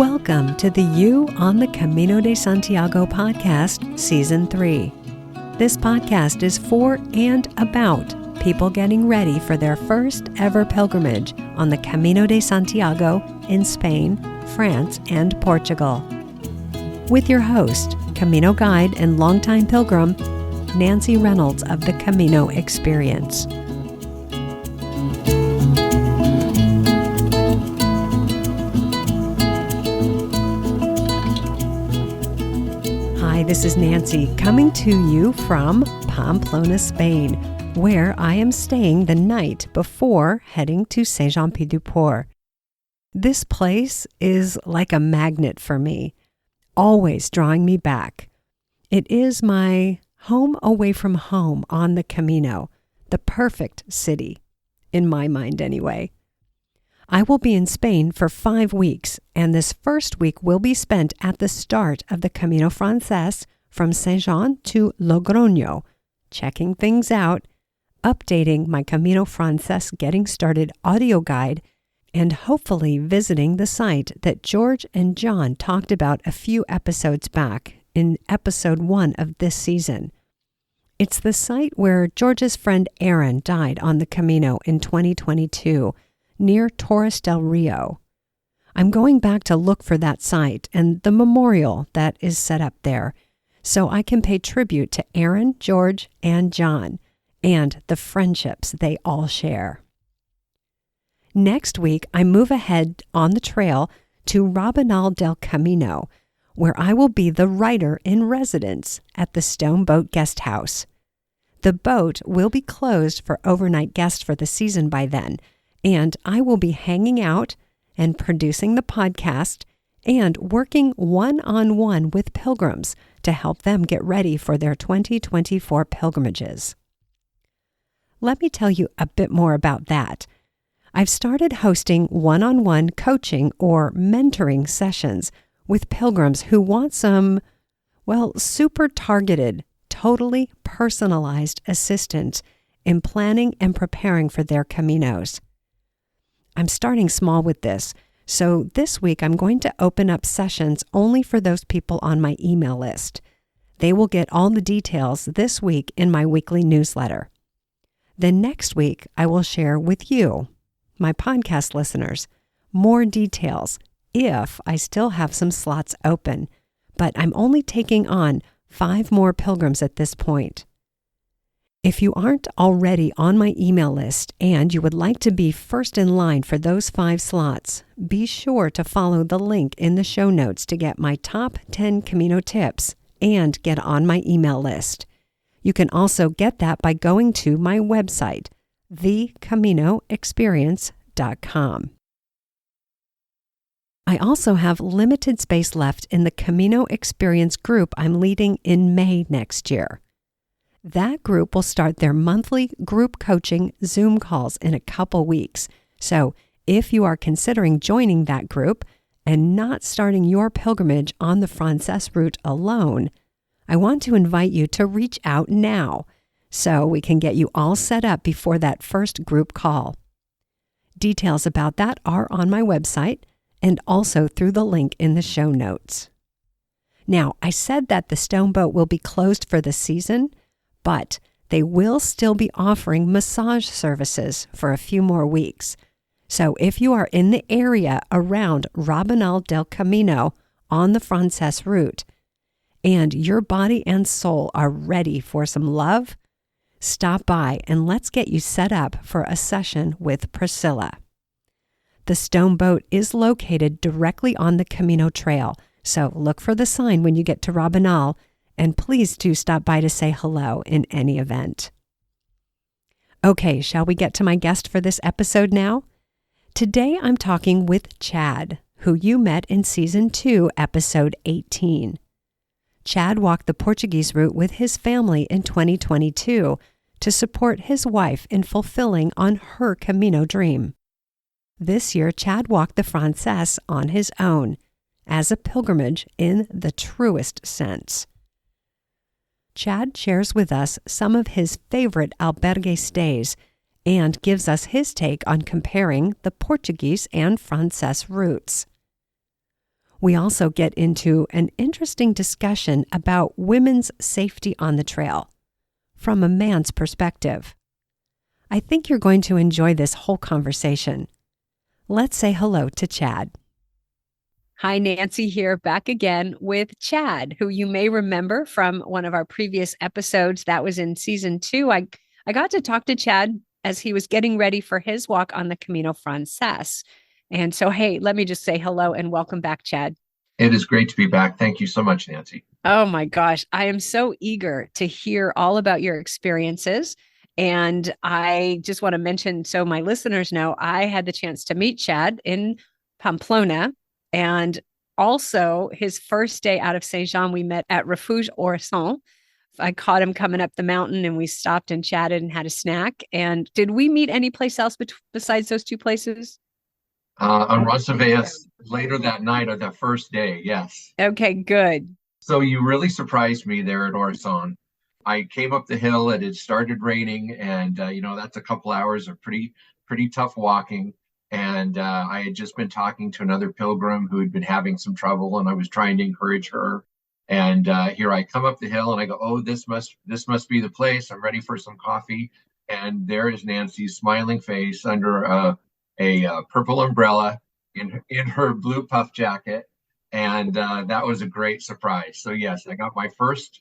Welcome to the You on the Camino de Santiago podcast, Season 3. This podcast is for and about people getting ready for their first ever pilgrimage on the Camino de Santiago in Spain, France, and Portugal. With your host, Camino guide and longtime pilgrim, Nancy Reynolds of the Camino Experience. Hi, this is Nancy coming to you from Pamplona, Spain, where I am staying the night before heading to Saint-Jean-Pied-du-Port. This place is like a magnet for me, always drawing me back. It is my home away from home on the Camino, the perfect city, in my mind anyway. I will be in Spain for 5 weeks, and this first week will be spent at the start of the Camino FRANCÉS from Saint-Jean to Logroño, checking things out, updating my Camino FRANCÉS Getting Started audio guide, and hopefully visiting the site that George and John talked about a few episodes back in episode 1 of this season. It's the site where George's friend Aaron died on the Camino in 2022, near Torres del Rio. I'm going back to look for that site and the memorial that is set up there, so I can pay tribute to Aaron, George, and John, and the friendships they all share. Next week, I move ahead on the trail to Rabanal del Camino, where I will be the writer in residence at the Stone Boat Guest House. The boat will be closed for overnight guests for the season by then, and I will be hanging out and producing the podcast and working one-on-one with pilgrims to help them get ready for their 2024 pilgrimages. Let me tell you a bit more about that. I've started hosting one-on-one coaching or mentoring sessions with pilgrims who want some, super targeted, totally personalized assistance in planning and preparing for their Caminos. I'm starting small with this, so this week I'm going to open up sessions only for those people on my email list. They will get all the details this week in my weekly newsletter. Then next week I will share with you, my podcast listeners, more details if I still have some slots open, but I'm only taking on 5 more pilgrims at this point. If you aren't already on my email list and you would like to be first in line for those 5 slots, be sure to follow the link in the show notes to get my top 10 Camino tips and get on my email list. You can also get that by going to my website, thecaminoexperience.com. I also have limited space left in the Camino Experience group I'm leading in May next year. That group will start their monthly group coaching Zoom calls in a couple weeks. So if you are considering joining that group and not starting your pilgrimage on the FRANCÉS route alone, I want to invite you to reach out now so we can get you all set up before that first group call. Details about that are on my website and also through the link in the show notes. Now, I said that the Stone Boat will be closed for the season, but they will still be offering massage services for a few more weeks. So if you are in the area around Rabanal del Camino on the FRANCÉS route, and your body and soul are ready for some love, stop by and let's get you set up for a session with Priscilla. The Stone Boat is located directly on the Camino Trail, so look for the sign when you get to Rabanal, and please do stop by to say hello in any event. Okay, shall we get to my guest for this episode now? Today I'm talking with Chad, who you met in Season 2, Episode 18. Chad walked the Portuguese route with his family in 2022 to support his wife in fulfilling on her Camino dream. This year, Chad walked the FRANCÉS on his own, as a pilgrimage in the truest sense. Chad shares with us some of his favorite albergue stays and gives us his take on comparing the Portuguese and FRANCÉS routes. We also get into an interesting discussion about women's safety on the trail from a man's perspective. I think you're going to enjoy this whole conversation. Let's say hello to Chad. Hi, Nancy here, back again with Chad, who you may remember from one of our previous episodes. That was in season 2. I got to talk to Chad as he was getting ready for his walk on the Camino FRANCÉS. And so, hey, let me just say hello and welcome back, Chad. It is great to be back. Thank you so much, Nancy. Oh my gosh, I am so eager to hear all about your experiences. And I just want to mention, so my listeners know, I had the chance to meet Chad in Pamplona. And also his first day out of Saint-Jean, we met at Refuge Orson. I caught him coming up the mountain and we stopped and chatted and had a snack. And did we meet any place else besides those 2 places? On Roncesvalles later that night or that first day, yes. Okay, good. So you really surprised me there at Orson. I came up the hill, it had started raining, and that's a couple hours of pretty tough walking. And I had just been talking to another pilgrim who had been having some trouble, and I was trying to encourage her. And here I come up the hill, and I go, "Oh, this must be the place. I'm ready for some coffee." And there is Nancy's smiling face under a purple umbrella in her blue puff jacket, and that was a great surprise. So yes, I got my first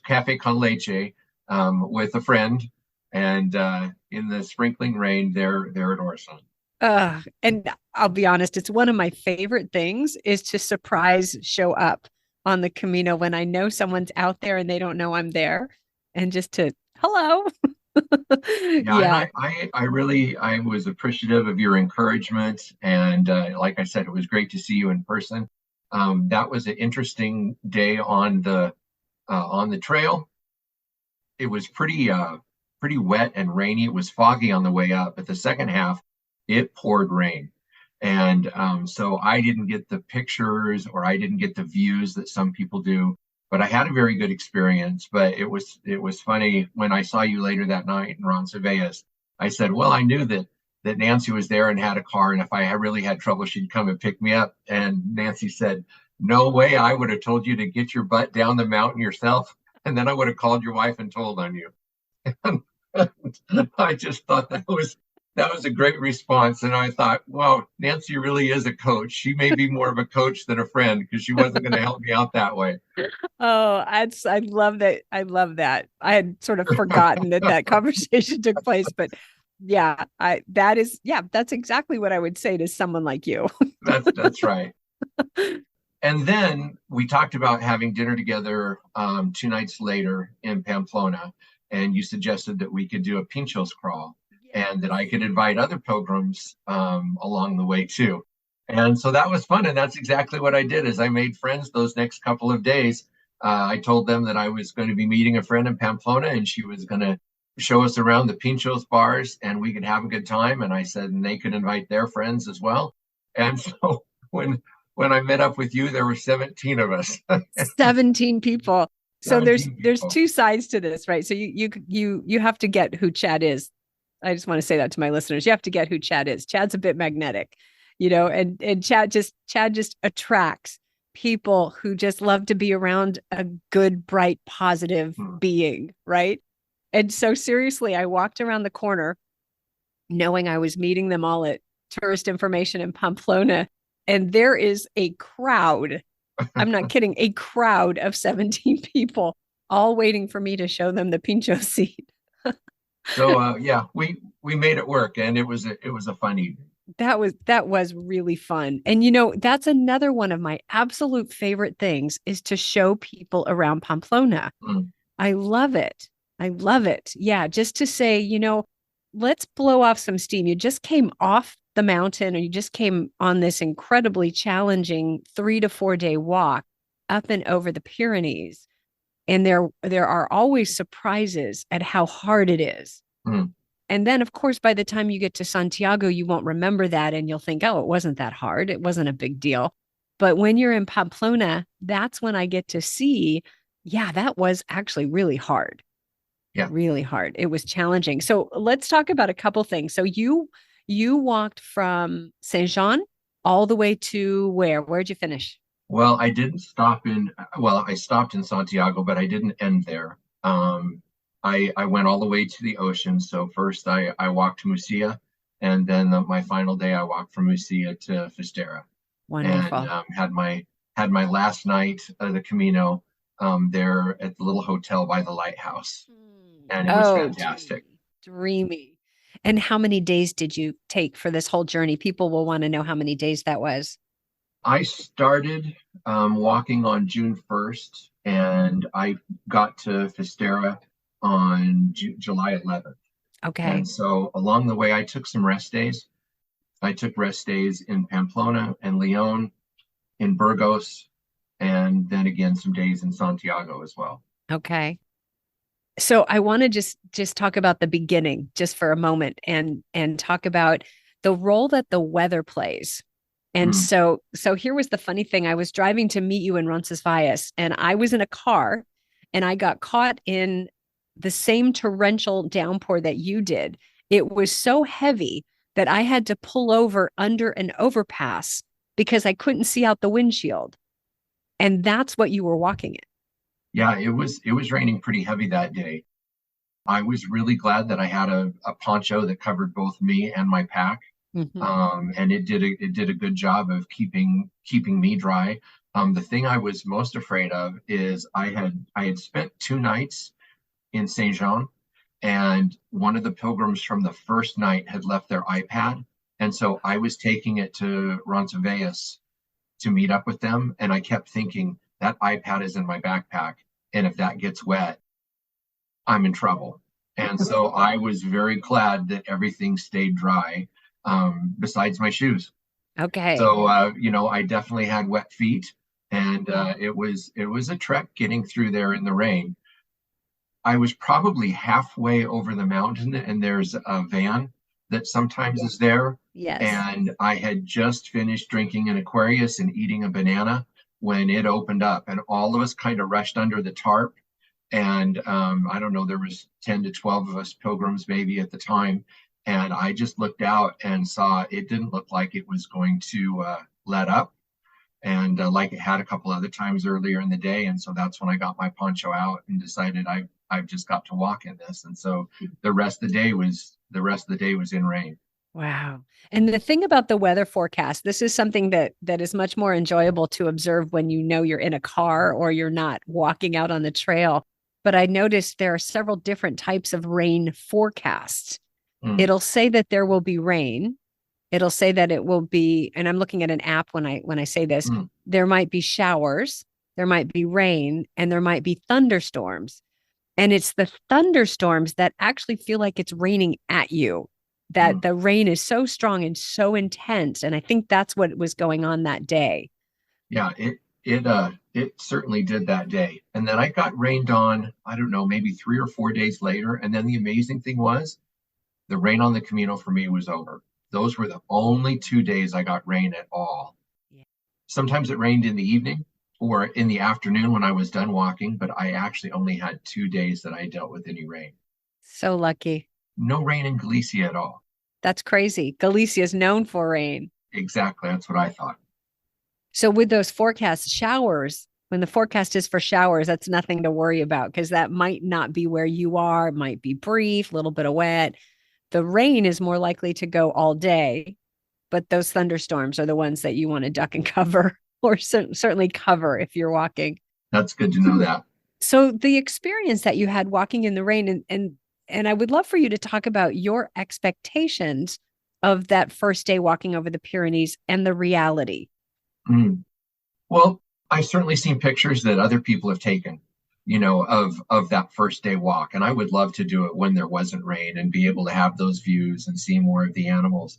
cafe con leche with a friend, and in the sprinkling rain there at Orson. And I'll be honest, it's one of my favorite things is to surprise show up on the Camino when I know someone's out there and they don't know I'm there, and just to hello. Yeah. I was appreciative of your encouragement, and like I said, it was great to see you in person. That was an interesting day on the trail. It was pretty wet and rainy. It was foggy on the way up, but the second half it poured rain, and so I didn't get the pictures or I didn't get the views that some people do. But I had a very good experience. But it was funny when I saw you later that night in Roncesvalles. I said, well, I knew that Nancy was there and had a car, and if I really had trouble, she'd come and pick me up. And Nancy said, no way, I would have told you to get your butt down the mountain yourself, and then I would have called your wife and told on you. And I just thought that was a great response. And I thought, wow, Nancy really is a coach. She may be more of a coach than a friend, because she wasn't going to help me out that way. Oh, I love that. I love that. I had sort of forgotten that conversation took place, but yeah, that's exactly what I would say to someone like you. That's right. And then we talked about having dinner together 2 nights later in Pamplona, and you suggested that we could do a Pinchos crawl, and that I could invite other pilgrims along the way too. And so that was fun. And that's exactly what I did. Is I made friends those next couple of days. I told them that I was going to be meeting a friend in Pamplona, and she was going to show us around the Pinchos bars and we could have a good time. And I said, and they could invite their friends as well. And so when I met up with you, there were 17 of us. 17 people. So 17 there's people. 2 sides to this, right? So you have to get who Chad is. I just want to say that to my listeners. You have to get who Chad is. Chad's a bit magnetic, and Chad just attracts people who just love to be around a good, bright, positive being, right? And so seriously, I walked around the corner knowing I was meeting them all at Tourist Information in Pamplona, and there is a crowd. I'm not kidding, a crowd of 17 people all waiting for me to show them the Pincho seat. So we made it work, and it was a fun evening. That was really fun. And that's another one of my absolute favorite things is to show people around Pamplona. I love it. Yeah, just to say, let's blow off some steam. You just came off the mountain, or you just came on this incredibly challenging 3 to 4 day walk up and over the Pyrenees. And there are always surprises at how hard it is. And then, of course, by the time you get to Santiago, you won't remember that. And you'll think, oh, it wasn't that hard. It wasn't a big deal. But when you're in Pamplona, that's when I get to see, yeah, that was actually really hard. Yeah. Really hard. It was challenging. So let's talk about a couple things. So you walked from Saint-Jean all the way to where? Where'd you finish? Well, I didn't stop in, well, I stopped in Santiago, but I didn't end there. I went all the way to the ocean. So first I walked to Musia, and then my final day I walked from Musia to Fisterra, and Wonderful. had my last night of the Camino there at the little hotel by the lighthouse, and it was Oh, fantastic. dreamy. And how many days did you take for this whole journey? People will want to know how many days that was. I started walking on June 1st, and I got to Fisterra on July 11th. Okay. And so along the way, I took some rest days. I took rest days in Pamplona and Leon, in Burgos, and then again some days in Santiago as well. Okay. So I want to just talk about the beginning just for a moment and talk about the role that the weather plays. And Mm, so here was the funny thing. I was driving to meet you in Roncesvalles, and I was in a car, and I got caught in the same torrential downpour that you did. It was so heavy that I had to pull over under an overpass because I couldn't see out the windshield. And that's what you were walking yeah, it was raining pretty heavy that day. I was really glad that I had a poncho that covered both me and my pack. in. Hmm. And it did a good job of keeping me dry. The thing I was most afraid of is I had spent 2 nights in Saint Jean, and one of the pilgrims from the first night had left their iPad, and so I was taking it to Roncesvalles to meet up with them, and I kept thinking that iPad is in my backpack, and if that gets wet, I'm in trouble. And so I was very glad that everything stayed dry, besides my shoes. Okay. So I definitely had wet feet, and it was a trek getting through there in the rain. I was probably halfway over the mountain, and there's a van that sometimes is there. Yes. And I had just finished drinking an Aquarius and eating a banana when it opened up, and all of us kind of rushed under the tarp. And I don't know, there was 10 to 12 of us pilgrims maybe at the time. And I just looked out and saw it didn't look like it was going to let up, and like it had a couple other times earlier in the day. And so that's when I got my poncho out and decided I've just got to walk in this. And so the rest of the day was in rain. Wow. And the thing about the weather forecast, this is something that is much more enjoyable to observe when you know you're in a car or you're not walking out on the trail. But I noticed there are several different types of rain forecasts. Mm, It'll say that there will be rain. It'll say that it will be, and I'm looking at an app when I say this, mm, there might be showers, there might be rain, and there might be thunderstorms. And it's the thunderstorms that actually feel like it's raining at you, that mm. the rain is so strong and so intense. And I think that's what was going on that day. Yeah, it certainly did that day. And then I got rained on, I don't know, maybe 3 or 4 days later. And then the amazing thing was the rain on the Camino for me was over. Those were the only 2 days I got rain at all. Yeah. Sometimes it rained in the evening or in the afternoon when I was done walking, but I actually only had 2 days that I dealt with any rain. So lucky. No rain in Galicia at all. That's crazy. Galicia is known for rain. Exactly. That's what I thought. So with those forecast showers, when the forecast is for showers, that's nothing to worry about because that might not be where you are. It might be brief, a little bit of wet. The rain is more likely to go all day, but those thunderstorms are the ones that you want to duck and cover or certainly cover if you're walking. That's good to know that. So the experience that you had walking in the rain and I would love for you to talk about your expectations of that first day walking over the Pyrenees and the reality. Mm. Well, I've certainly seen pictures that other people have taken, of that first day walk. And I would love to do it when there wasn't rain and be able to have those views and see more of the animals.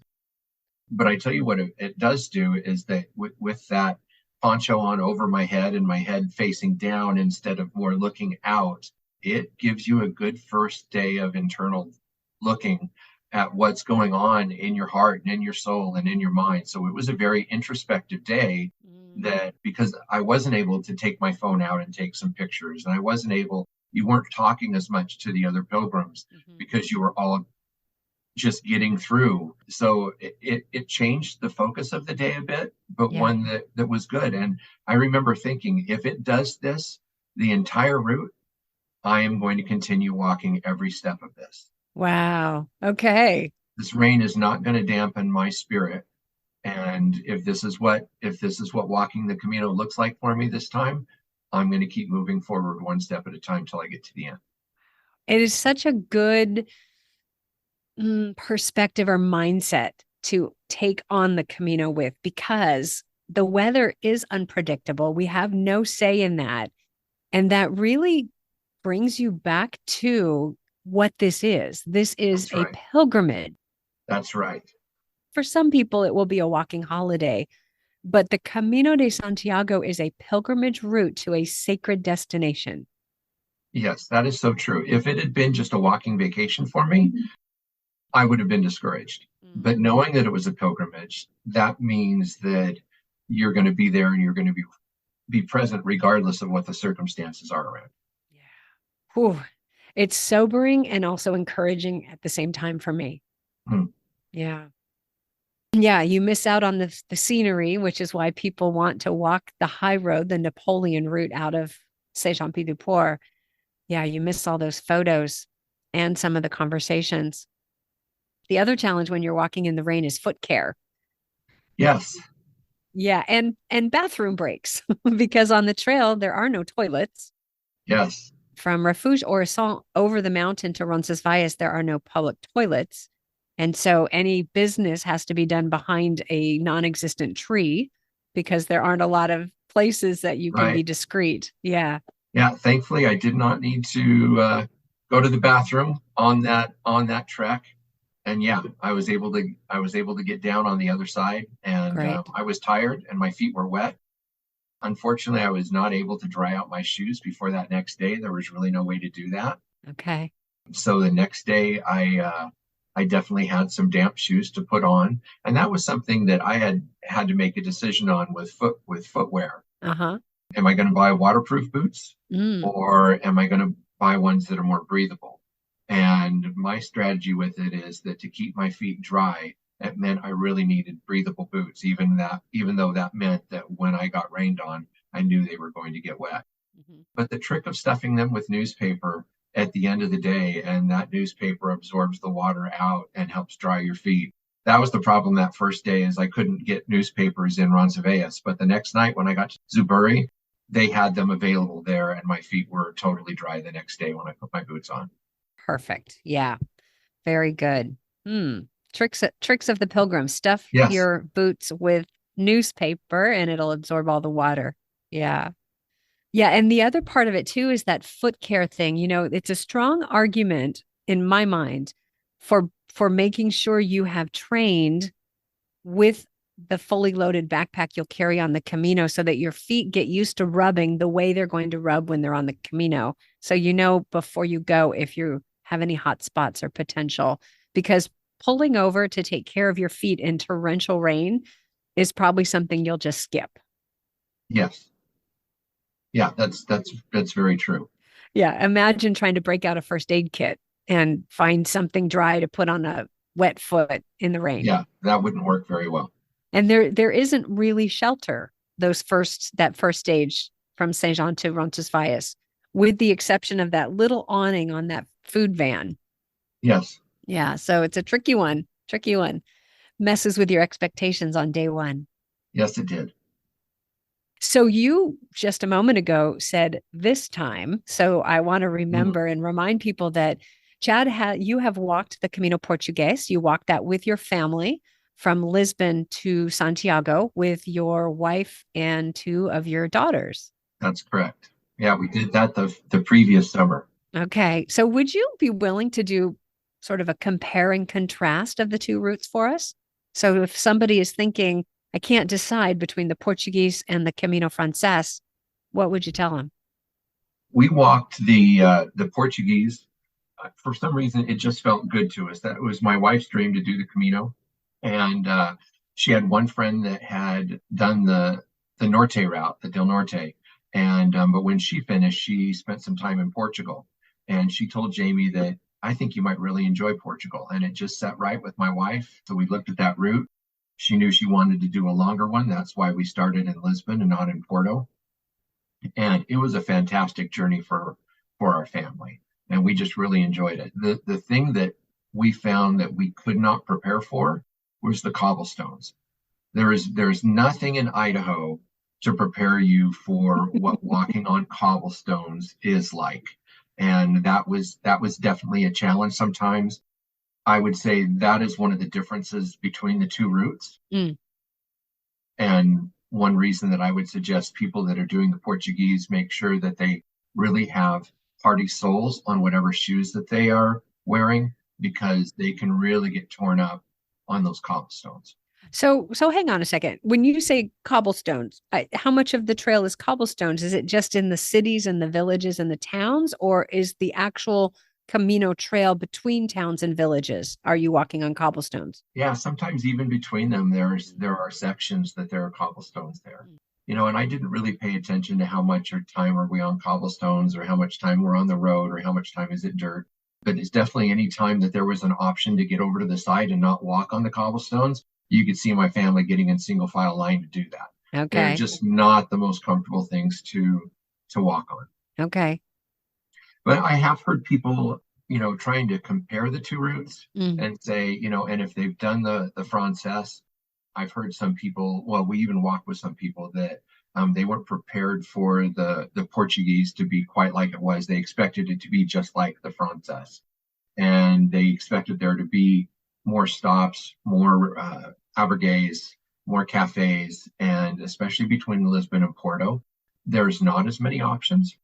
But I tell you what it does do is that with that poncho on over my head and my head facing down instead of more looking out, it gives you a good first day of internal looking at what's going on in your heart and in your soul and in your mind. So it was a very introspective day, that because I wasn't able to take my phone out and take some pictures, and you weren't talking as much to the other pilgrims Mhm. because you were all just getting through. So it changed the focus of the day a bit, but Yeah. one that was good. And I remember thinking, if it does this the entire route, I am going to continue walking every step of this. Wow. Okay. This rain is not going to dampen my spirit. And if this is what walking the Camino looks like for me this time, I'm going to keep moving forward one step at a time till I get to the end. It is such a good perspective or mindset to take on the Camino with, because the weather is unpredictable. We have no say in that. And that really brings you back to what this is. This is That's a right. pilgrimage. That's right. For some people, it will be a walking holiday, but the Camino de Santiago is a pilgrimage route to a sacred destination. Yes, that is so true. If it had been just a walking vacation for me, I would have been discouraged. But knowing that it was a pilgrimage, that means that you're going to be there and you're going to be present regardless of what the circumstances are around. Yeah. Whew. It's sobering and also encouraging at the same time for me. Hmm. Yeah. Yeah, you miss out on the scenery, which is why people want to walk the high road, the Napoleon route out of Saint-Jean-Pied-du-Port. Yeah, you miss all those photos and some of the conversations. The other challenge when you're walking in the rain is foot care. Yes. Yeah, and bathroom breaks because on the trail there are no toilets. Yes. From Refuge Horizon over the mountain to Roncesvalles, there are no public toilets. And so any business has to be done behind a non-existent tree because there aren't a lot of places that you can be Right. discreet. Yeah. Yeah. Thankfully, I did not need to go to the bathroom on that trek. And yeah, I was able to get down on the other side, and Great. I was tired and my feet were wet. Unfortunately, I was not able to dry out my shoes before that next day. There was really no way to do that. Okay. So the next day, I definitely had some damp shoes to put on, and that was something that I had to make a decision on with footwear. Uh-huh. Am I going to buy waterproof boots, Mm. or am I going to buy ones that are more breathable? And my strategy with it is that to keep my feet dry, it meant I really needed breathable boots, even though that meant that when I got rained on, I knew they were going to get wet. Mm-hmm. But the trick of stuffing them with newspaper at the end of the day, and that newspaper absorbs the water out and helps dry your feet. That was the problem that first day, is I couldn't get newspapers in Roncesvalles. But the next night when I got to Zubiri, they had them available there, and my feet were totally dry the next day when I put my boots on. Perfect. Yeah. Very good. Hmm. Tricks of the pilgrim. Stuff Yes. your boots with newspaper and it'll absorb all the water. Yeah. Yeah. And the other part of it too is that foot care thing. You know, it's a strong argument in my mind for making sure you have trained with the fully loaded backpack you'll carry on the Camino so that your feet get used to rubbing the way they're going to rub when they're on the Camino. So you know before you go if you have any hot spots or potential, because pulling over to take care of your feet in torrential rain is probably something you'll just skip. Yes. Yeah, that's very true. Yeah, imagine trying to break out a first aid kit and find something dry to put on a wet foot in the rain. Yeah, that wouldn't work very well. And there isn't really shelter that first stage from Saint Jean to Roncesvalles, with the exception of that little awning on that food van. Yes. Yeah, so it's a tricky one. Tricky one. Messes with your expectations on day one. Yes, it did. So you just a moment ago said this time. So I want to remember and remind people that Chad, you have walked the Camino Portugues. You walked that with your family from Lisbon to Santiago with your wife and two of your daughters. That's correct. Yeah, we did that the previous summer. Okay. So would you be willing to do sort of a compare and contrast of the two routes for us? So if somebody is thinking, I can't decide between the Portuguese and the Camino Francés, what would you tell them? We walked the Portuguese. For some reason, it just felt good to us. That was my wife's dream to do the Camino, and she had one friend that had done the Norte route, the Del Norte, and but when she finished, she spent some time in Portugal, and she told Jamie that I think you might really enjoy Portugal. And it just sat right with my wife. So we looked at that route. She knew she wanted to do a longer one. That's why we started in Lisbon and not in Porto. And it was a fantastic journey for our family. And we just really enjoyed it. The thing that we found that we could not prepare for was the cobblestones. There's nothing in Idaho to prepare you for what walking on cobblestones is like. And that was definitely a challenge sometimes. I would say that is one of the differences between the two routes. And one reason that I would suggest people that are doing the Portuguese make sure that they really have party soles on whatever shoes that they are wearing, because they can really get torn up on those cobblestones. So hang on a second. When you say cobblestones, how much of the trail is cobblestones? Is it just in the cities and the villages and the towns, or is the actual Camino trail between towns and villages? Are you walking on cobblestones? Yeah, sometimes even between them, there are sections that there are cobblestones there. And I didn't really pay attention to how much time are we on cobblestones, or how much time we're on the road, or how much time is it dirt. But it's definitely any time that there was an option to get over to the side and not walk on the cobblestones, you could see my family getting in single file line to do that. Okay. They're just not the most comfortable things to walk on. Okay. But I have heard people, trying to compare the two routes and say, and if they've done the FRANCÉS, I've heard some people, well, we even walked with some people that they weren't prepared for the Portuguese to be quite like it was. They expected it to be just like the FRANCÉS. And they expected there to be more stops, more albergues, more cafes, and especially between Lisbon and Porto, there's not as many options.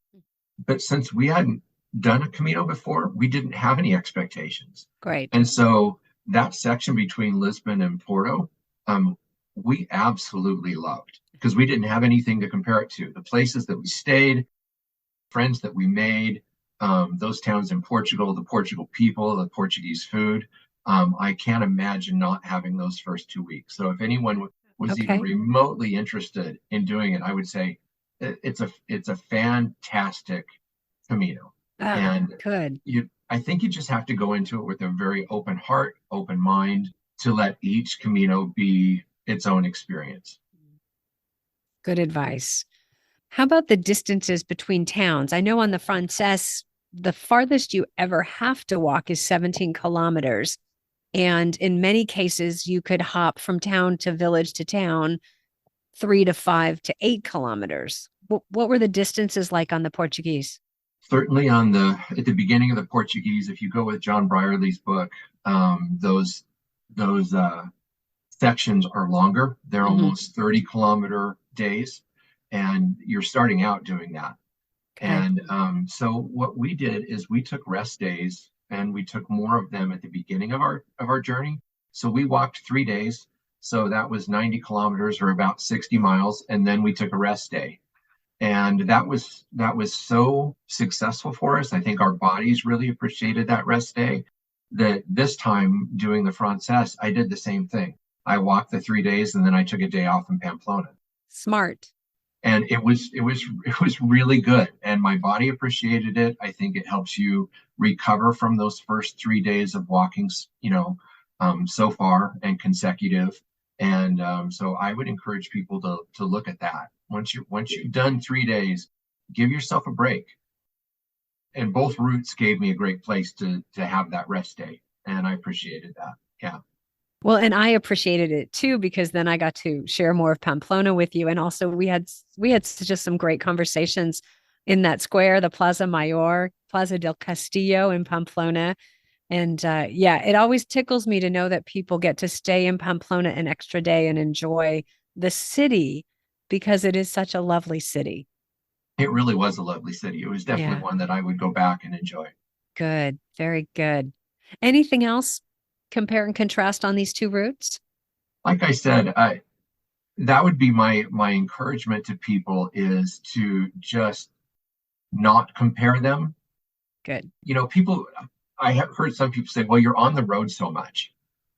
But since we hadn't done a Camino before, we didn't have any expectations. Great. And so that section between Lisbon and Porto, we absolutely loved, because we didn't have anything to compare it to. The places that we stayed, friends that we made, those towns in Portugal, the Portugal people, the Portuguese food. I can't imagine not having those first 2 weeks. So if anyone was even remotely interested in doing it, I would say it's a fantastic Camino. And good. I think you just have to go into it with a very open heart, open mind, to let each Camino be its own experience. Good advice. How about the distances between towns? I know on the FRANCÉS, the farthest you ever have to walk is 17 kilometers. And in many cases, you could hop from town to village to town 3 to 5 to 8 kilometers. What were the distances like on the Portuguese? Certainly at the beginning of the Portuguese, if you go with John Brierley's book, those sections are longer. They're almost 30-kilometer days, and you're starting out doing that. Okay. And so what we did is we took rest days, and we took more of them at the beginning of our journey. So we walked 3 days. So that was 90 kilometers, or about 60 miles. And then we took a rest day. And that was so successful for us. I think our bodies really appreciated that rest day, that this time doing the FRANCÉS, I did the same thing. I walked the 3 days, and then I took a day off in Pamplona. Smart. And it was really good. And my body appreciated it. I think it helps you recover from those first 3 days of walking, so far and consecutive. And so I would encourage people to look at that. Once you've done 3 days, give yourself a break. And both routes gave me a great place to have that rest day. And I appreciated that. Yeah. Well, and I appreciated it too, because then I got to share more of Pamplona with you. And also we had just some great conversations in that square, the Plaza Mayor, Plaza del Castillo in Pamplona. And it always tickles me to know that people get to stay in Pamplona an extra day and enjoy the city, because it is such a lovely city. It really was a lovely city. It was definitely one that I would go back and enjoy. Good. Very good. Anything else? Compare and contrast on these two routes? Like I said, that would be my encouragement to people, is to just not compare them. Good. I have heard some people say, well, you're on the road so much,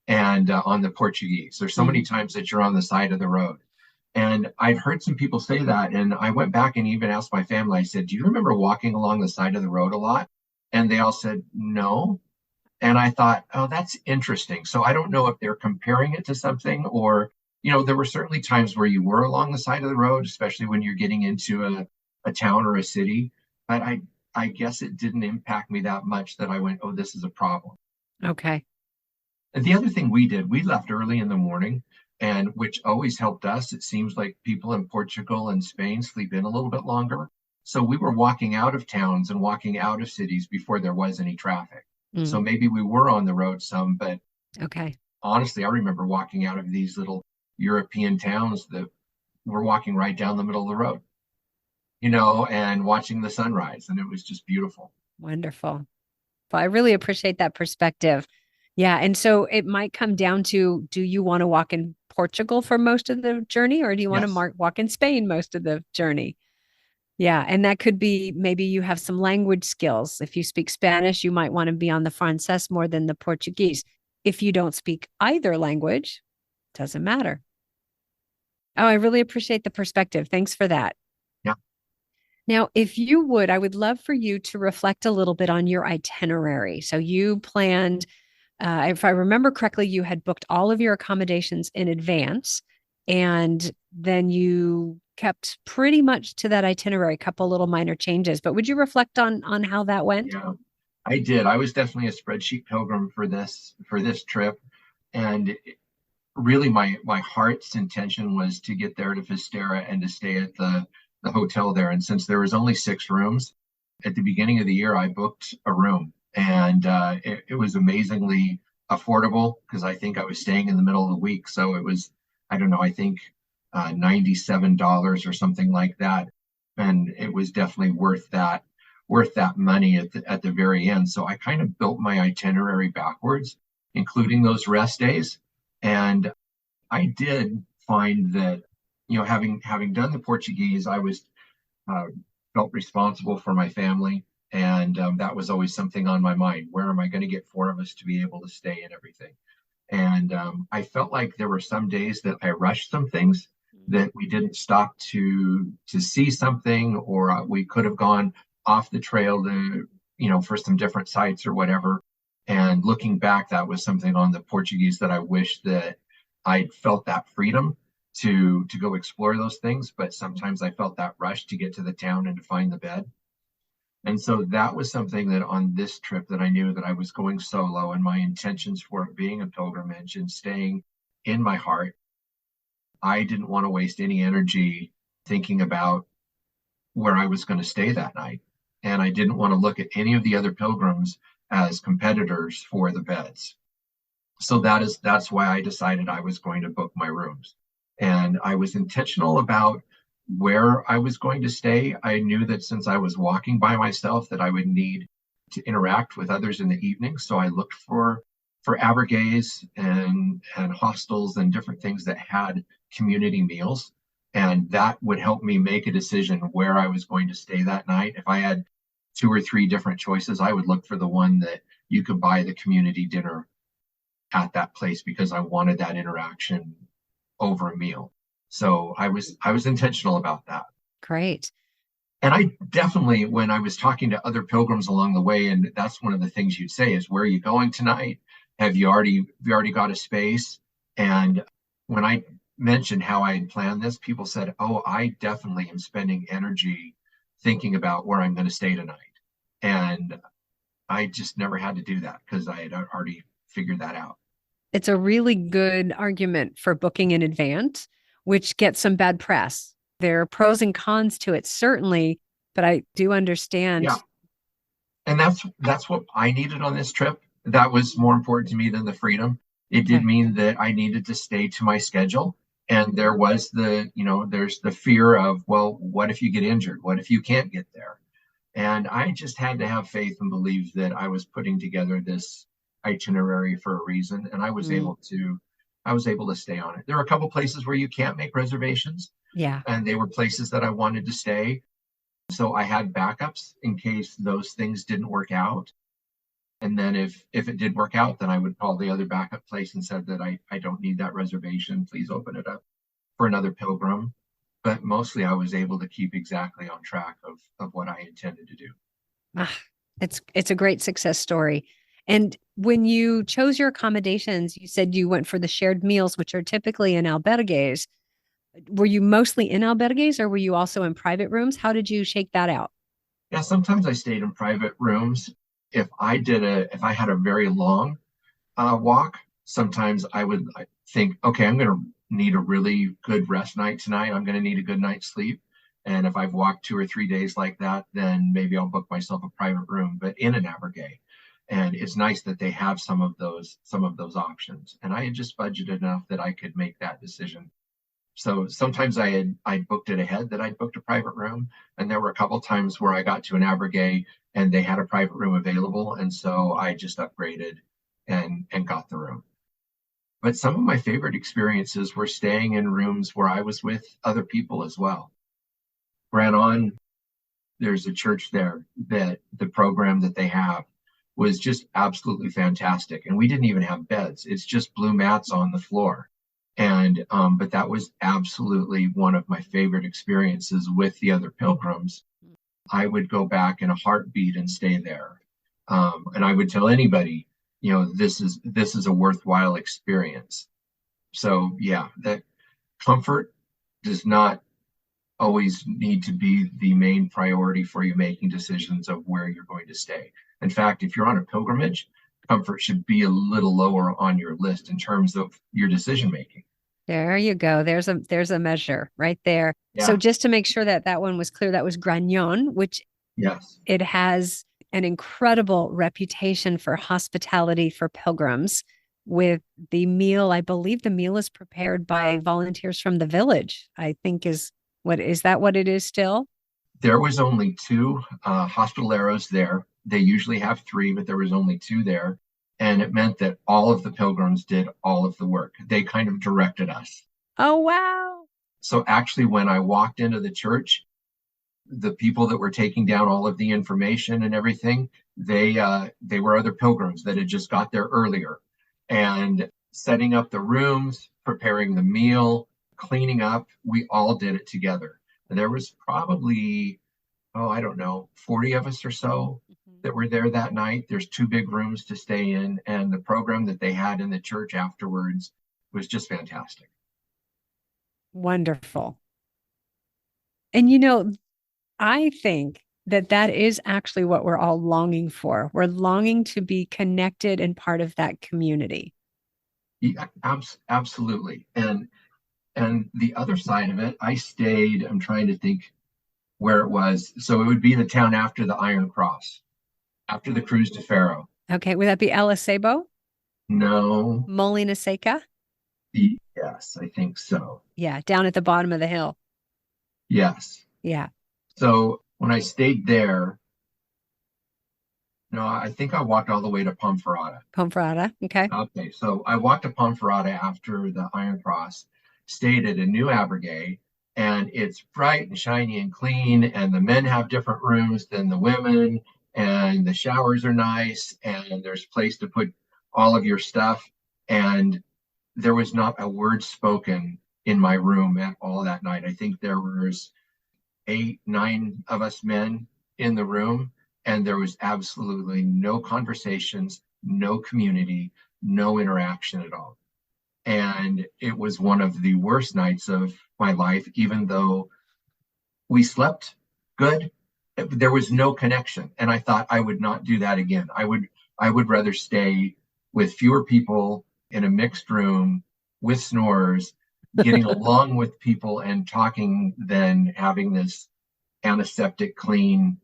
and on the Portuguese, there's so many times that you're on the side of the road. And I've heard some people say that. And I went back and even asked my family, I said, do you remember walking along the side of the road a lot? And they all said, no. And I thought, oh, that's interesting. So I don't know if they're comparing it to something or, there were certainly times where you were along the side of the road, especially when you're getting into a town or a city. But I guess it didn't impact me that much that I went, oh, this is a problem. Okay. And the other thing we did, we left early in the morning, and which always helped us. It seems like people in Portugal and Spain sleep in a little bit longer. So we were walking out of towns and walking out of cities before there was any traffic. So Mm. maybe we were on the road some, but Okay. honestly, I remember walking out of these little European towns that were walking right down the middle of the road, and watching the sunrise. And it was just beautiful. Wonderful. Well, I really appreciate that perspective. Yeah. And so it might come down to, do you want to walk in Portugal for most of the journey, or do you want to Yes. walk in Spain most of the journey? Yeah. And that could be, maybe you have some language skills. If you speak Spanish, you might want to be on the Francés more than the Portuguese. If you don't speak either language, doesn't matter. Oh, I really appreciate the perspective. Thanks for that. Yeah. Now, if you would, I would love for you to reflect a little bit on your itinerary. So you planned, if I remember correctly, you had booked all of your accommodations in advance, and then you kept pretty much to that itinerary, a couple little minor changes. But would you reflect on how that went? Yeah, I did. I was definitely a spreadsheet pilgrim for this trip. And really my heart's intention was to get there to Fisterra and to stay at the hotel there. And since there was only 6 rooms at the beginning of the year, I booked a room, and it was amazingly affordable because I think I was staying in the middle of the week. So it was, I don't know, I think $97 or something like that. And it was definitely worth that money at the very end. So I kind of built my itinerary backwards, including those rest days. And I did find that, having done the Portuguese, I was uh, felt responsible for my family, and that was always something on my mind. Where am I going to get 4 of us to be able to stay and everything? And I felt like there were some days that I rushed some things, that we didn't stop to see something, or we could have gone off the trail to, for some different sites or whatever. And looking back, that was something on the Portuguese that I wish that I felt that freedom to go explore those things. But sometimes I felt that rush to get to the town and to find the bed. And so that was something that on this trip, that I knew that I was going solo, and my intentions for it being a pilgrimage and staying in my heart, I didn't want to waste any energy thinking about where I was going to stay that night. And I didn't want to look at any of the other pilgrims as competitors for the beds. So that's why I decided I was going to book my rooms. And I was intentional about where I was going to stay. I knew that since I was walking by myself, that I would need to interact with others in the evening. So I looked for albergues and hostels and different things that had community meals. And that would help me make a decision where I was going to stay that night. If I had 2 or 3 different choices, I would look for the one that you could buy the community dinner at that place, because I wanted that interaction over a meal. So I was intentional about that. Great. And I definitely, when I was talking to other pilgrims along the way, and that's one of the things you'd say is, where are you going tonight? Have you already got a space? And when I mentioned how I had planned this, people said, oh, I definitely am spending energy thinking about where I'm going to stay tonight. And I just never had to do that because I had already figured that out. It's a really good argument for booking in advance, which gets some bad press. There are pros and cons to it, certainly, but I do Yeah. understand. And that's what I needed on this trip. That was more important to me than the freedom. It did Okay. mean that I needed to stay to my schedule. And there was there's the fear of, well, what if you get injured? What if you can't get there? And I just had to have faith and believe that I was putting together this itinerary for a reason. And Mm, I was able to stay on it. There are a couple places where you can't make reservations, yeah. and they were places that I wanted to stay. So I had backups in case those things didn't work out. And then if it did work out, then I would call the other backup place and said that I don't need that reservation. Please open it up for another pilgrim. But mostly I was able to keep exactly on track of what I intended to do. Ah, it's a great success story. And when you chose your accommodations, you said you went for the shared meals, which are typically in albergues. Were you mostly in albergues or were you also in private rooms? How did you shake that out? Yeah, sometimes I stayed in private rooms. If I had a very long walk, sometimes I would think, okay, I'm going to need a really good rest night tonight. I'm going to need a good night's sleep. And if I've walked 2 or 3 days like that, then maybe I'll book myself a private room, but in an albergue. And it's nice that they have some of those options. And I had just budgeted enough that I could make that decision. So sometimes I booked it ahead that I'd booked a private room, and there were a couple times where I got to an albergue and they had a private room available, and so I just upgraded and got the room. But some of my favorite experiences were staying in rooms where I was with other people as well. Grañon, there's a church there that the program that they have was just absolutely fantastic, and we didn't even have beds. It's just blue mats on the floor. And but that was absolutely one of my favorite experiences with the other pilgrims. I would go back in a heartbeat and stay there. And I would tell anybody, this is a worthwhile experience. So yeah, that comfort does not always need to be the main priority for you making decisions of where you're going to stay. In fact, if you're on a pilgrimage, comfort should be a little lower on your list in terms of your decision making. There you go. There's a measure right there. So Yeah. just to make sure that that one was clear, that was Grañon, which Yes. it has an incredible reputation for hospitality for pilgrims with the meal. I believe the meal is prepared by volunteers from the village, I think is that what it is still? There was only two hospitaleros there. They usually have three, but there was only two there. And it meant that all of the pilgrims did all of the work. They kind of directed us. Oh, wow. So actually, when I walked into the church, the people that were taking down all of the information and everything, they were other pilgrims that had just got there earlier, and setting up the rooms, preparing the meal, cleaning up. We all did it together. And there was probably, I don't know, 40 of us or so that were there that night. There's two big rooms to stay in, and the program that they had in the church afterwards was just fantastic. Wonderful. And I think that that is actually what we're all longing for. We're longing to be connected and part of that community. Yeah, absolutely. And the other side of it, I'm trying to think where it was. So it would be the town after the Iron Cross, after the cruise to Faro. Okay. Would that be El Acebo? No. Molina Seca? Yes, I think so. Yeah. Down at the bottom of the hill. Yes. Yeah. So when I stayed there, no, I think I walked all the way to Pomferrada. Pomferrada. Okay. Okay. So I walked to Pomferrada after the Iron Cross, stayed at a new albergue, and it's bright and shiny and clean, and the men have different rooms than the women, and the showers are nice, and there's a place to put all of your stuff. And there was not a word spoken in my room at all that night. I think there was 8, 9 of us men in the room, and there was absolutely no conversations, no community, no interaction at all. And it was one of the worst nights of my life, even though we slept good. There was no connection. And I thought I would not do that again. I would rather stay with fewer people in a mixed room with snores, getting along with people and talking than having this antiseptic, clean,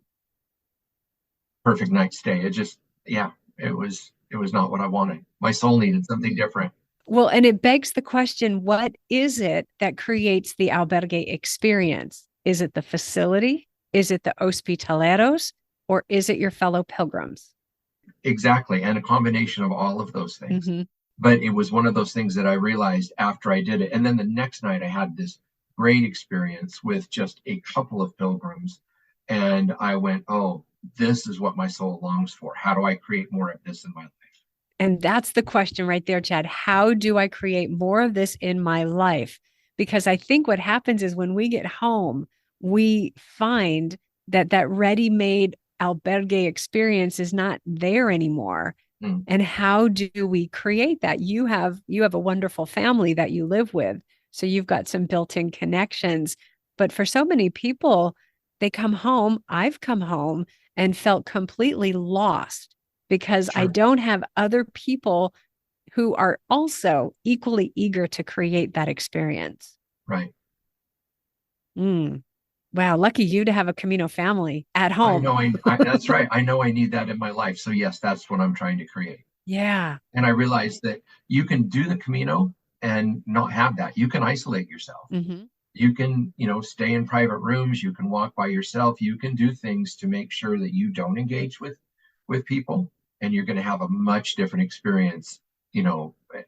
perfect night stay. It was not what I wanted. My soul needed something different. Well, and it begs the question, what is it that creates the albergue experience? Is it the facility? Is it the hospitaleros? Or is it your fellow pilgrims? Exactly. And a combination of all of those things. Mm-hmm. But it was one of those things that I realized after I did it. And then the next night I had this great experience with just a couple of pilgrims. And I went, oh, this is what my soul longs for. How do I create more of this in my life? And that's the question right there, Chad. How do I create more of this in my life? Because I think what happens is when we get home, we find that ready-made albergue experience is not there anymore. Mm. And how do we create that? You have a wonderful family that you live with, so you've got some built-in connections. But for so many people, they come home, I've come home and felt completely lost because I Sure. don't have other people who are also equally eager to create that experience. Right. Mm. Wow, lucky you to have a Camino family at I home. know. That's right. I know I need that in my life. So yes, that's what I'm trying to create. Yeah. And I realized that you can do the Camino and not have that. You can isolate yourself. Hmm. You can, stay in private rooms. You can walk by yourself. You can do things to make sure that you don't engage with people, and you're going to have a much different experience,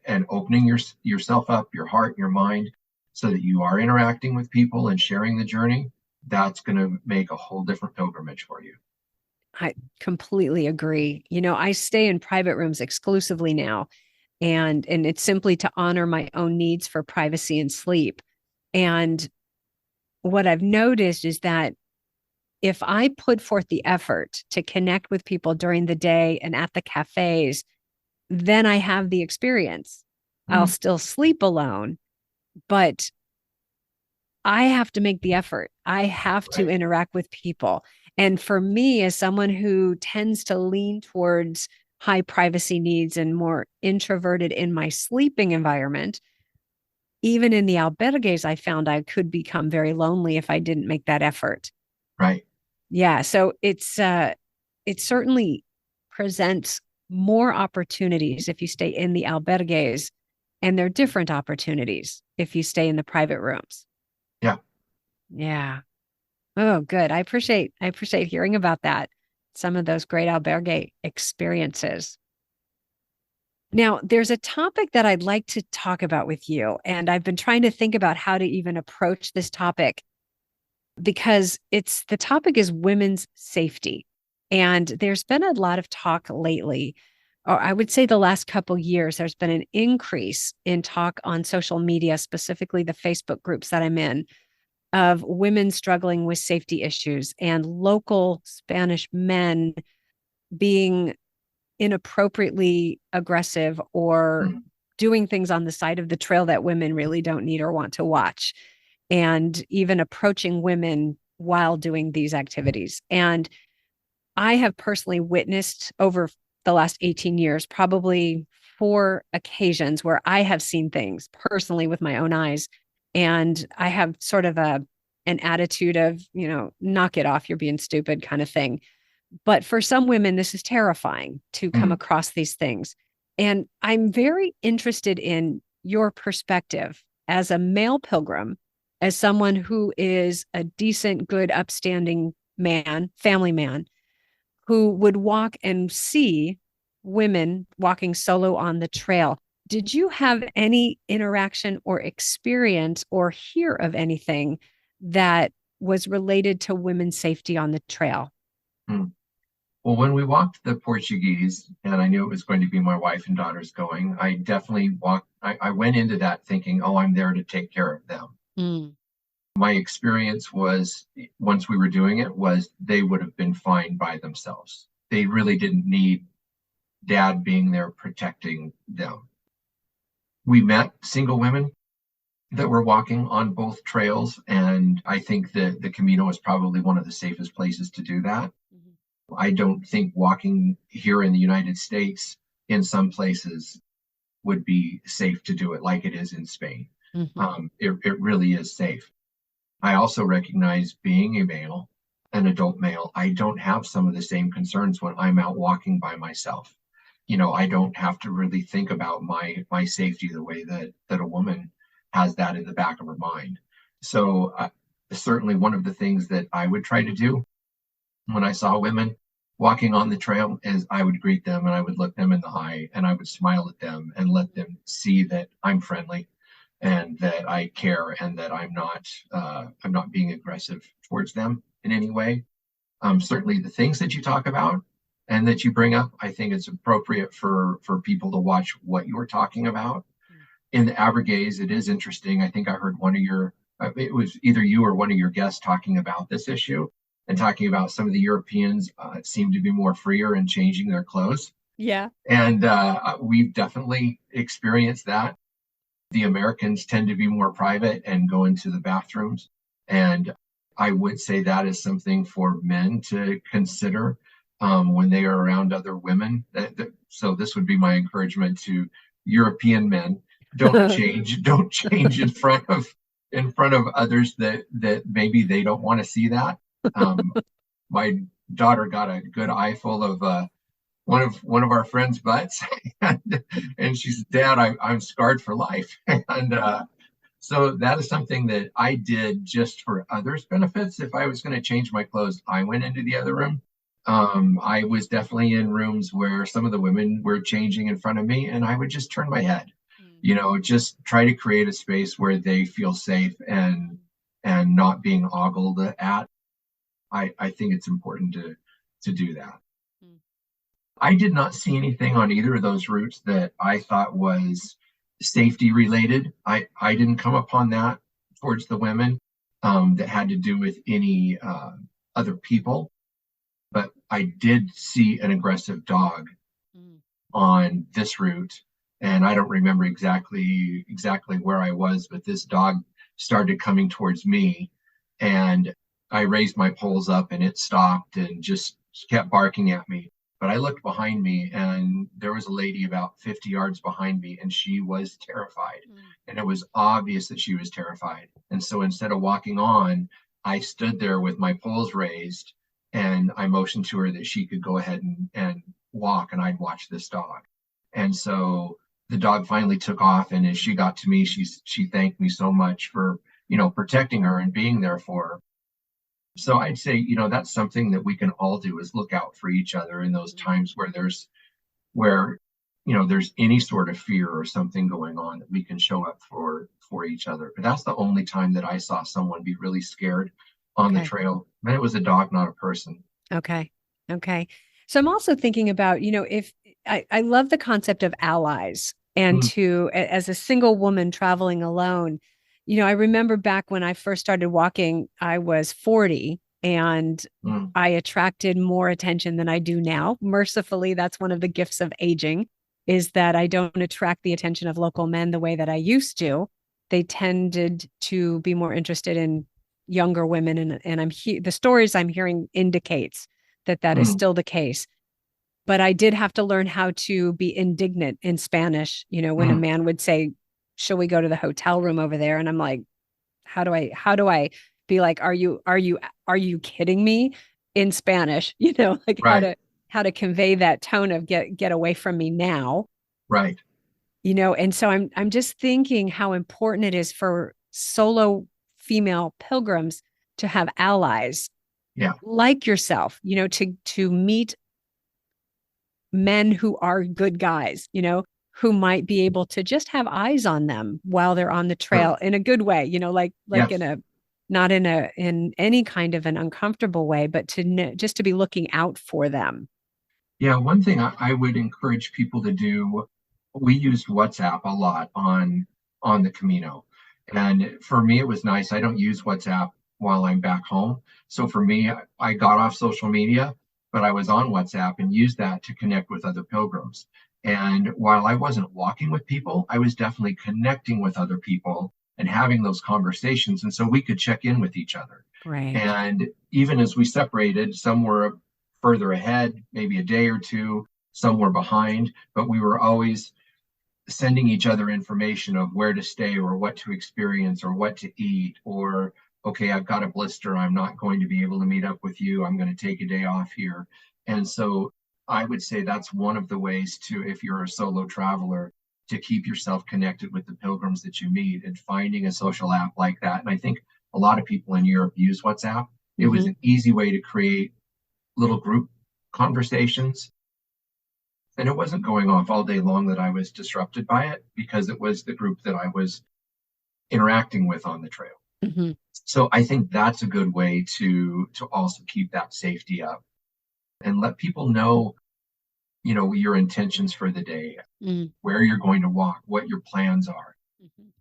and opening yourself up, your heart, your mind, so that you are interacting with people and sharing the journey. That's going to make a whole different pilgrimage for you. I completely agree. I stay in private rooms exclusively now, and it's simply to honor my own needs for privacy and sleep. And what I've noticed is that if I put forth the effort to connect with people during the day and at the cafes, then I have the experience. I'll Mm, still sleep alone, but I have to make the effort. I have to right, interact with people. And for me, as someone who tends to lean towards high privacy needs and more introverted in my sleeping environment, even in the albergues, I found I could become very lonely if I didn't make that effort. right. Yeah. So it certainly presents more opportunities if you stay in the albergues, and they're different opportunities if you stay in the private rooms. Yeah. Yeah. Oh, good. I appreciate hearing about that. Some of those great albergue experiences. Now, there's a topic that I'd like to talk about with you, and I've been trying to think about how to even approach this topic because it's the topic is women's safety. And there's been a lot of talk lately, or I would say the last couple years, there's been an increase in talk on social media, specifically the Facebook groups that I'm in, of women struggling with safety issues and local Spanish men being inappropriately aggressive or Mm, doing things on the side of the trail that women really don't need or want to watch, and even approaching women while doing these activities. And I have personally witnessed over the last 18 years, probably four occasions where I have seen things personally with my own eyes. And I have sort of an attitude of, knock it off, you're being stupid kind of thing. But for some women, this is terrifying to come mm. across these things. And I'm very interested in your perspective as a male pilgrim, as someone who is a decent, good, upstanding man, family man, who would walk and see women walking solo on the trail. Did you have any interaction or experience or hear of anything that was related to women's safety on the trail? Mm. Well, when we walked the Portuguese, and I knew it was going to be my wife and daughters going, I definitely I went into that thinking, oh, I'm there to take care of them. Mm. My experience was, once we were doing it, was they would have been fine by themselves. They really didn't need dad being there protecting them. We met single women that were walking on both trails, and I think that the Camino is probably one of the safest places to do that. Mhm. I don't think walking here in the United States in some places would be safe to do it like it is in Spain. Mhm. It really is safe. I also recognize, being a male, an adult male, I don't have some of the same concerns when I'm out walking by myself. I don't have to really think about my safety the way that a woman has that in the back of her mind. So certainly one of the things that I would try to do when I saw women walking on the trail is I would greet them and I would look them in the eye and I would smile at them and let them see that I'm friendly and that I care and that I'm not being aggressive towards them in any way. Certainly the things that you talk about and that you bring up, I think it's appropriate for people to watch what you're talking about. In the Abergaze, it is interesting. I think I heard one of your, it was either you or one of your guests talking about this issue and talking about some of the Europeans seem to be more freer in changing their clothes. Yeah. And we've definitely experienced that. The Americans tend to be more private and go into the bathrooms. And I would say that is something for men to consider when they are around other women. So this would be my encouragement to European men. Don't change in front of others that maybe they don't want to see that. My daughter got a good eyeful of one of our friends' butts, and she said, "Dad, I'm scarred for life." And so that is something that I did just for others' benefits. If I was going to change my clothes, I went into the other room. I was definitely in rooms where some of the women were changing in front of me, and I would just turn my head. Just try to create a space where they feel safe and not being ogled at. I think it's important to do that. I did not see anything on either of those routes that I thought was safety related. I didn't come upon that towards the women that had to do with any other people, but I did see an aggressive dog on this route, and I don't remember exactly where I was, but this dog started coming towards me, and I raised my poles up, and it stopped and just kept barking at me. But I looked behind me, and there was a lady about 50 yards behind me, and she was terrified. And it was obvious that she was terrified. And so instead of walking on, I stood there with my poles raised, and I motioned to her that she could go ahead and walk, and I'd watch this dog. And so the dog finally took off, and as she got to me, she thanked me so much for protecting her and being there for her. So I'd say, that's something that we can all do, is look out for each other in those times where there's any sort of fear or something going on, that we can show up for each other. But that's the only time that I saw someone be really scared on the trail. And it was a dog, not a person. Okay. So I'm also thinking about, if I love the concept of allies, and as a single woman traveling alone, I remember back when I first started walking, I was 40, and I attracted more attention than I do now. Mercifully, that's one of the gifts of aging, is that I don't attract the attention of local men the way that I used to. They tended to be more interested in younger women, and the stories I'm hearing indicates that is still the case. But I did have to learn how to be indignant in Spanish, when a man would say, "Shall we go to the hotel room over there?" And I'm like, how do I be like, are you kidding me, in Spanish? Like right. how to convey that tone of get away from me now. Right. And so I'm just thinking how important it is for solo female pilgrims to have allies, like yourself, to meet men who are good guys, who might be able to just have eyes on them while they're on the trail in a good way, like yes. Not in any kind of an uncomfortable way, but just to be looking out for them. Yeah, one thing I would encourage people to do, we used WhatsApp a lot on the Camino. And for me, it was nice. I don't use WhatsApp while I'm back home. So for me, I got off social media, but I was on WhatsApp and used that to connect with other pilgrims. And while I wasn't walking with people, I was definitely connecting with other people and having those conversations. And so we could check in with each other. Right. And even as we separated, some were further ahead, maybe a day or two, some were behind, but we were always sending each other information of where to stay or what to experience or what to eat, or, okay, I've got a blister, I'm not going to be able to meet up with you, I'm going to take a day off here. And so I would say that's one of the ways to, if you're a solo traveler, to keep yourself connected with the pilgrims that you meet, and finding a social app like that. And I think a lot of people in Europe use WhatsApp. It was an easy way to create little group conversations. And it wasn't going off all day long that I was disrupted by it, because it was the group that I was interacting with on the trail. So I think that's a good way to also keep that safety up and let people know, your intentions for the day, where you're going to walk, what your plans are.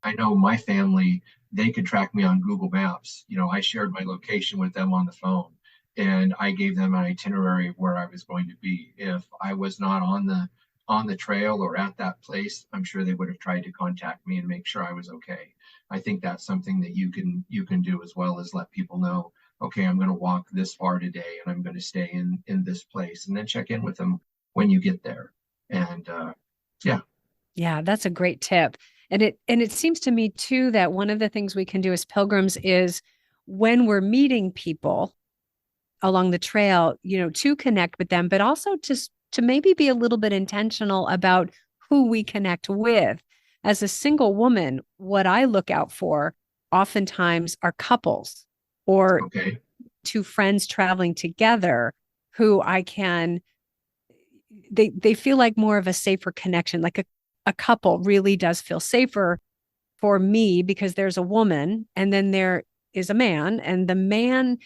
I know my family, they could track me on Google Maps. I shared my location with them on the phone. and I gave them an itinerary of where I was going to be. If I was not on the trail or at that place, I'm sure they would have tried to contact me and make sure I was okay. I think that's something that you can do as well, as let people know, okay, I'm going to walk this far today and I'm going to stay in this place, and then check in with them when you get there. And yeah. Yeah, that's a great tip. And it seems to me too that one of the things we can do as pilgrims is when we're meeting people along the trail, to connect with them, but also to maybe be a little bit intentional about who we connect with. As a single woman, what I look out for oftentimes are couples or Okay. two friends traveling together who they feel like more of a safer connection. Like a couple really does feel safer for me because there's a woman and then there is a man, and the men,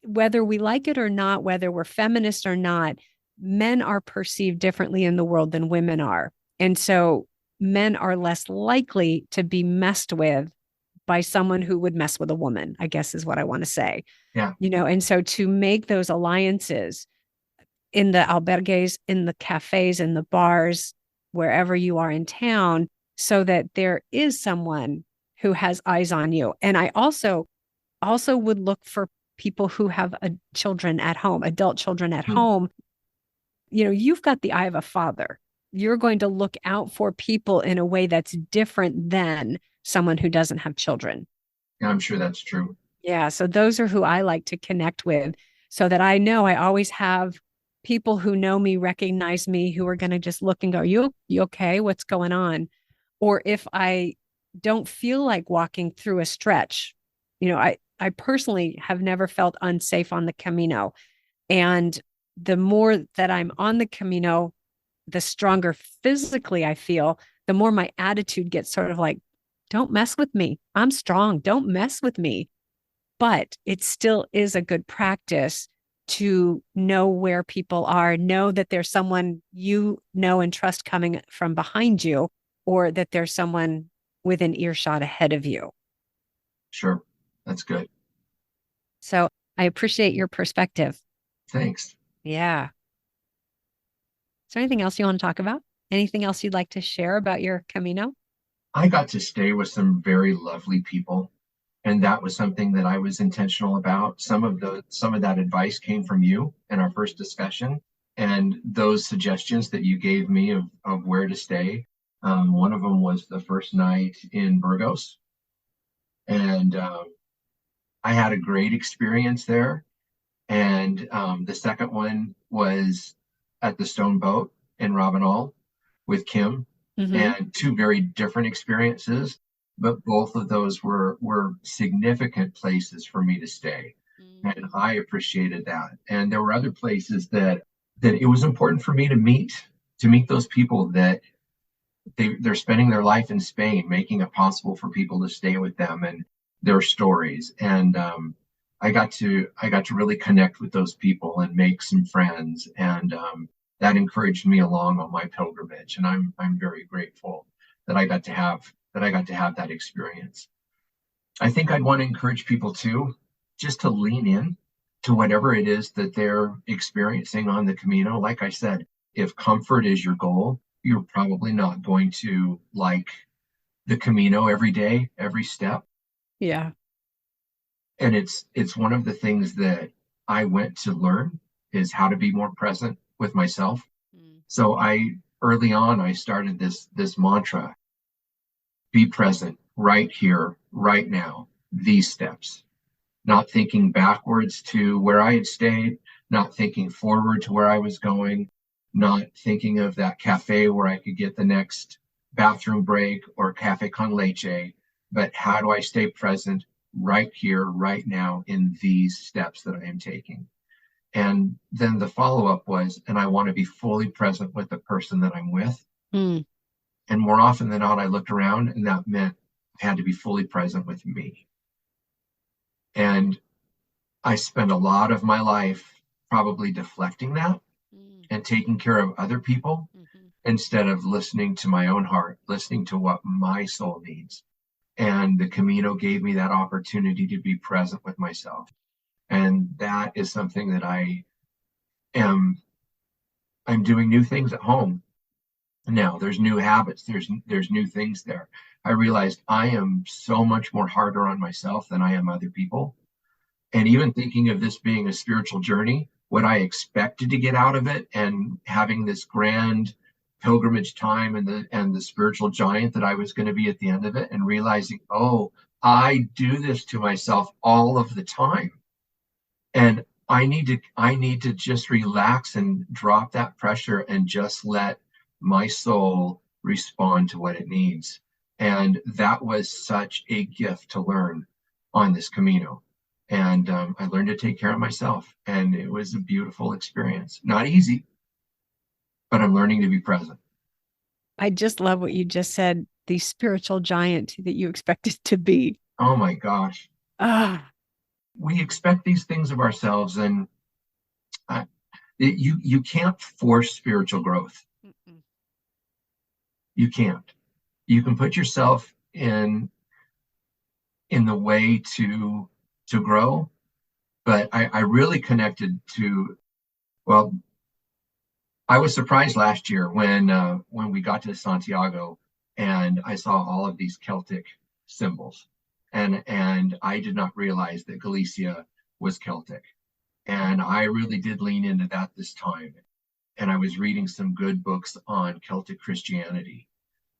whether we like it or not, whether we're feminist or not, men are perceived differently in the world than women are. And so men are less likely to be messed with by someone who would mess with a woman, I guess is what I want to say. Yeah. And so to make those alliances in the albergues, in the cafes, in the bars, wherever you are in town, so that there is someone who has eyes on you. And I also would look for people who have children at home, adult children at Hmm. home. You've got the eye of a father. You're going to look out for people in a way that's different than someone who doesn't have children. Yeah, I'm sure that's true. Yeah. So those are who I like to connect with, so that I know I always have people who know me, recognize me, who are going to just look and go, you okay? What's going on? Or if I don't feel like walking through a stretch, I personally have never felt unsafe on the Camino. And the more that I'm on the Camino, the stronger physically I feel, the more my attitude gets sort of like, don't mess with me. I'm strong. Don't mess with me. But it still is a good practice to know where people are, know that there's someone and trust coming from behind you, or that there's someone within earshot ahead of you. Sure. That's good. So I appreciate your perspective. Thanks. Yeah. Is there anything else you want to talk about? Anything else you'd like to share about your Camino? I got to stay with some very lovely people, and that was something that I was intentional about. Some of that advice came from you in our first discussion, and those suggestions that you gave me of where to stay. One of them was the first night in Burgos, and I had a great experience there. And the second one was at the Stone Boat in Rabanal with Kim, Mm-hmm. and two very different experiences, but both of those were significant places for me to stay, and I appreciated that. And there were other places that it was important for me to meet those people that they're spending their life in Spain, making it possible for people to stay with them and their stories. And I got to really connect with those people and make some friends, and that encouraged me along on my pilgrimage. And I'm very grateful that I got to have that experience. I think I'd want to encourage people too, just to lean in to whatever it is that they're experiencing on the Camino. Like I said, if comfort is your goal, you're probably not going to like the Camino every day, every step. Yeah. And it's one of the things that I went to learn is how to be more present with myself. So I early on I started this mantra: be present right here, right now, these steps. Not thinking backwards to where I had stayed, not thinking forward to where I was going, not thinking of that cafe where I could get the next bathroom break or cafe con leche, but how do I stay present right here, right now in these steps that I am taking? And then the follow up was, and I want to be fully present with the person that I'm with. Mm. And more often than not, I looked around and that meant I had to be fully present with me. And I spent a lot of my life probably deflecting that and taking care of other people instead of listening to my own heart, listening to what my soul needs. And the Camino gave me that opportunity to be present with myself. And that is something that I'm doing new things at home now. There's new habits, there's new things there. I realized I am so much more harder on myself than I am other people. And even thinking of this being a spiritual journey, what I expected to get out of it, and having this grand pilgrimage time, and the spiritual giant that I was going to be at the end of it, and realizing, oh, I do this to myself all of the time. And I need to just relax and drop that pressure and just let my soul respond to what it needs. And that was such a gift to learn on this Camino. And I learned to take care of myself, and it was a beautiful experience. Not easy, but I'm learning to be present. I just love what you just said, the spiritual giant that you expected to be. Oh my gosh. We expect these things of ourselves, and you can't force spiritual growth. Mm-mm. You can't. You can put yourself in the way to grow, but I really connected to, well, I was surprised last year when we got to Santiago and I saw all of these Celtic symbols, and I did not realize that Galicia was Celtic. And I really did lean into that this time. And I was reading some good books on Celtic Christianity,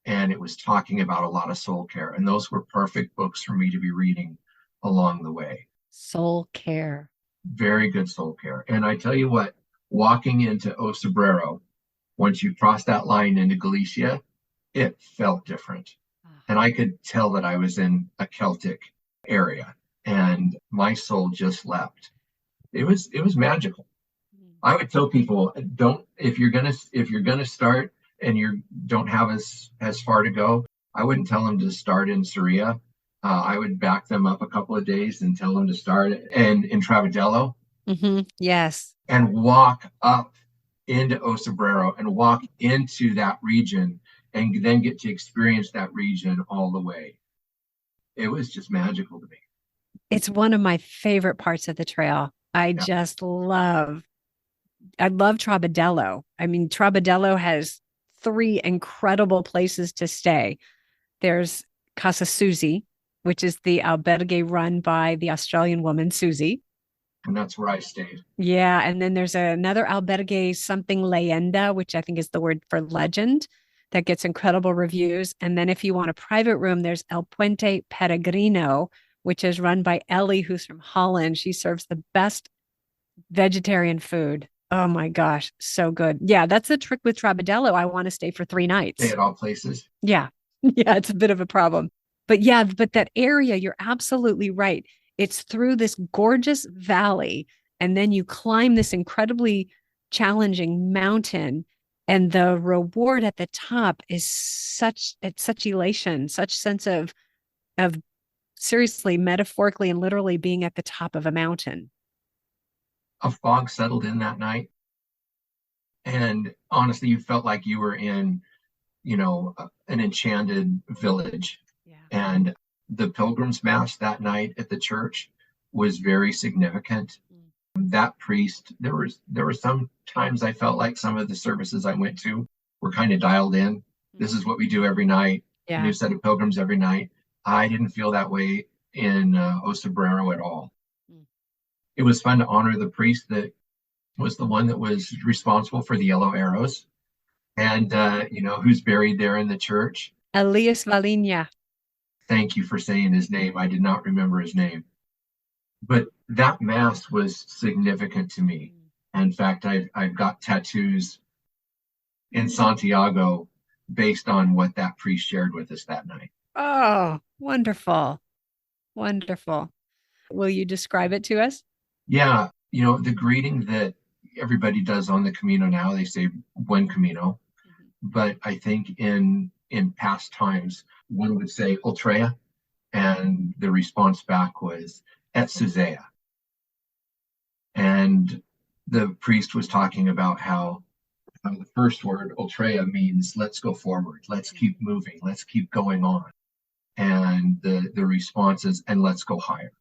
and it was talking about a lot of soul care. And those were perfect books for me to be reading along the way. Soul care. Very good soul care. And I tell you what, walking into Osabrero, once you cross that line into Galicia, it felt different. And I could tell that I was in a Celtic area, and my soul just leapt. It was magical. I would tell people, don't, if you're gonna start and you don't have as far to go, I wouldn't tell them to start in Suseia. I would back them up a couple of days and tell them to start in Trabadelo. Mm-hmm. Yes. And walk up into Osabrero and walk into that region, and then get to experience that region all the way. It was just magical to me. It's one of my favorite parts of the trail. I love Trabadelo. I mean, Trabadelo has 3 incredible places to stay. There's Casa Susi, which is the albergue run by the Australian woman, Susi. And that's where I stayed. Yeah. And then there's another albergue, something Leyenda, which I think is the word for legend, that gets incredible reviews. And then if you want a private room, there's El Puente Peregrino, which is run by Ellie, who's from Holland. She serves the best vegetarian food. Oh my gosh, so good. Yeah, that's the trick with Trabadelo. I want to stay for 3 nights. Stay at all places. Yeah. Yeah, it's a bit of a problem. But yeah, but that area, you're absolutely right. It's through this gorgeous valley, and then you climb this incredibly challenging mountain, and the reward at the top is such elation, such sense of seriously, metaphorically and literally being at the top of a mountain. A fog settled in that night, and honestly, you felt like you were in, an enchanted village. Yeah. And the Pilgrim's Mass that night at the church was very significant. That priest, there were some times I felt like some of the services I went to were kind of dialed in. This is what we do every night. Yeah. New set of pilgrims every night. I didn't feel that way in Osabrero at all. It was fun to honor the priest that was the one that was responsible for the yellow arrows, and who's buried there in the church. Elias Valinha. Thank you for saying his name. I did not remember his name. But that mass was significant to me. In fact, I've got tattoos in Santiago based on what that priest shared with us that night. Oh, wonderful. Wonderful. Will you describe it to us? Yeah. The greeting that everybody does on the Camino now, they say Buen Camino. Mm-hmm. But I think in past times, one would say Ultreia, and the response back was Et Suseia. And the priest was talking about how the first word, Ultreia, means let's go forward, let's keep moving, let's keep going on. And the response is, and let's go higher.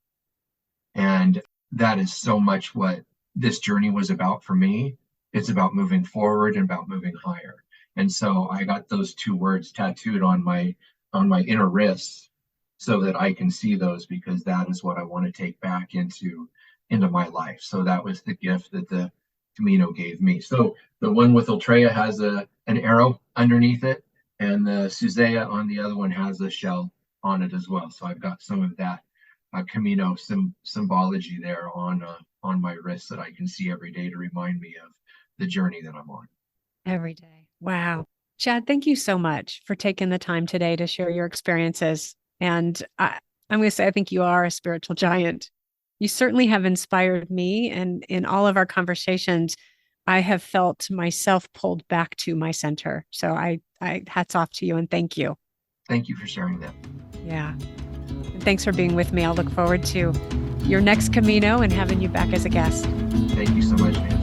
And that is so much what this journey was about for me. It's about moving forward and about moving higher. And so I got those two words tattooed on my inner wrists so that I can see those, because that is what I want to take back into my life. So that was the gift that the Camino gave me. So the one with Ultreia has an arrow underneath it, and the Suseia on the other one has a shell on it as well. So I've got some of that Camino symbology there on my wrist that I can see every day to remind me of the journey that I'm on. Every day. Wow. Chad, thank you so much for taking the time today to share your experiences. And I'm going to say, I think you are a spiritual giant. You certainly have inspired me. And in all of our conversations, I have felt myself pulled back to my center. So I hats off to you and thank you. Thank you for sharing that. Yeah. And thanks for being with me. I'll look forward to your next Camino and having you back as a guest. Thank you so much, man.